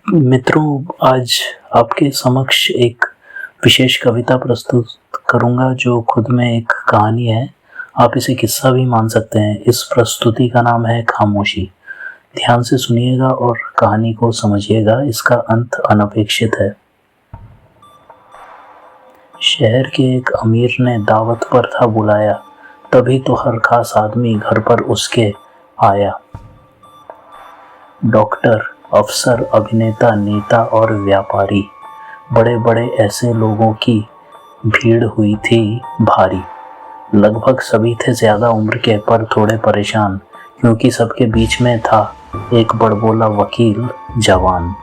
मित्रों, आज आपके समक्ष एक विशेष कविता प्रस्तुत करूंगा जो खुद में एक कहानी है। आप इसे किस्सा भी मान सकते हैं। इस प्रस्तुति का नाम है खामोशी। ध्यान से सुनिएगा और कहानी को समझिएगा, इसका अंत अनपेक्षित है। शहर के एक अमीर ने दावत पर था बुलाया, तभी तो हर खास आदमी घर पर उसके आया। डॉक्टर, अफसर, अभिनेता, नेता और व्यापारी, बड़े बड़े ऐसे लोगों की भीड़ हुई थी भारी। लगभग सभी थे ज्यादा उम्र के पर थोड़े परेशान, क्योंकि सबके बीच में था एक बड़बोला वकील जवान।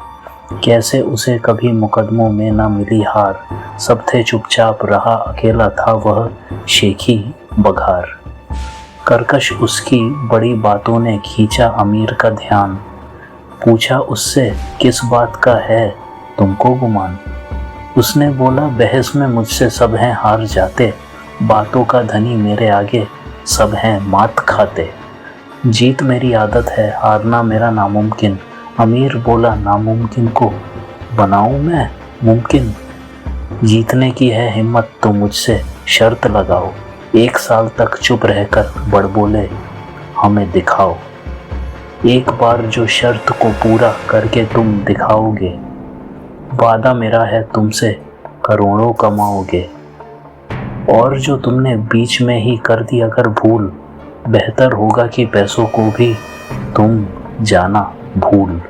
कैसे उसे कभी मुकदमों में न मिली हार, सब थे चुपचाप, रहा अकेला था वह शेखी बघार। कर्कश उसकी बड़ी बातों ने खींचा अमीर का ध्यान। पूछा उससे, किस बात का है तुमको गुमान? उसने बोला, बहस में मुझसे सब हैं हार जाते, बातों का धनी मेरे आगे सब हैं मात खाते। जीत मेरी आदत है, हारना मेरा नामुमकिन। अमीर बोला, नामुमकिन को बनाऊं मैं मुमकिन? जीतने की है हिम्मत तो मुझसे शर्त लगाओ, 1 साल तक चुप रहकर बड़बोले हमें दिखाओ। एक बार जो शर्त को पूरा करके तुम दिखाओगे, वादा मेरा है तुमसे करोड़ों कमाओगे। और जो तुमने बीच में ही कर दी अगर भूल, बेहतर होगा कि पैसों को भी तुम जाना भूल।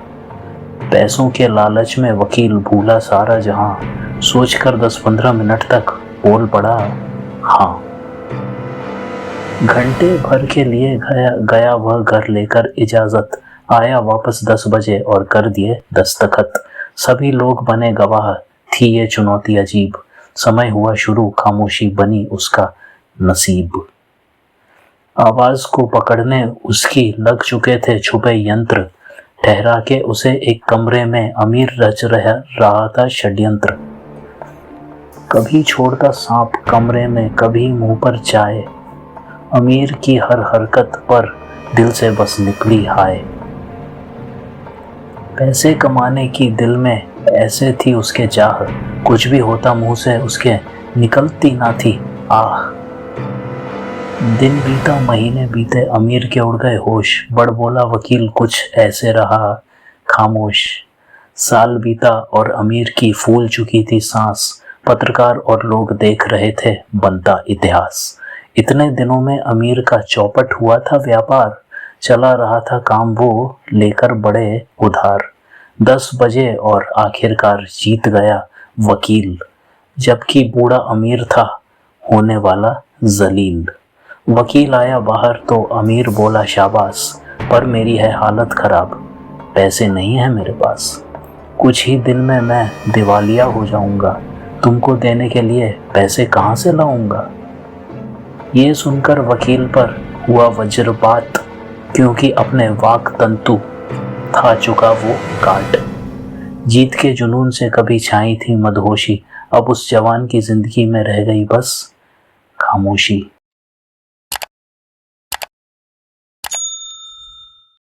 पैसों के लालच में वकील भूला सारा जहां, सोचकर 10-15 मिनट तक बोल पड़ा हाँ। घंटे भर के लिए गया वह घर लेकर इजाजत, आया वापस 10 बजे और कर दिए दस्तखत। सभी लोग बने गवाह, थी ये चुनौती अजीब। समय हुआ शुरू, खामोशी बनी उसका नसीब। आवाज को पकड़ने उसकी लग चुके थे छुपे यंत्र, ठहरा के उसे एक कमरे में अमीर रच रहा था षड्यंत्र। कभी छोड़ता सांप कमरे में, कभी मुंह पर चाय, अमीर की हर हरकत पर दिल से बस निकली हाय। पैसे कमाने की दिल में ऐसे थी उसके चाह, कुछ भी होता मुंह से उसके निकलती ना थी आह। दिन बीता, महीने बीते, अमीर के उड़ गए होश, बड़बोला वकील कुछ ऐसे रहा खामोश। साल बीता और अमीर की फूल चुकी थी सांस, पत्रकार और लोग देख रहे थे बनता इतिहास। इतने दिनों में अमीर का चौपट हुआ था व्यापार, चला रहा था काम वो लेकर बड़े उधार। 10 बजे और आखिरकार जीत गया वकील, जबकि बूढ़ा अमीर था होने वाला जलील। वकील आया बाहर तो अमीर बोला, शाबाश, पर मेरी है हालत खराब, पैसे नहीं है मेरे पास। कुछ ही दिन में मैं दिवालिया हो जाऊंगा, तुमको देने के लिए पैसे कहाँ से लाऊंगा? ये सुनकर वकील पर हुआ वज्रपात, क्योंकि अपने वाक तंतु था चुका वो काट। जीत के जुनून से कभी छाई थी मदहोशी, अब उस जवान की जिंदगी में रह गई बस खामोशी।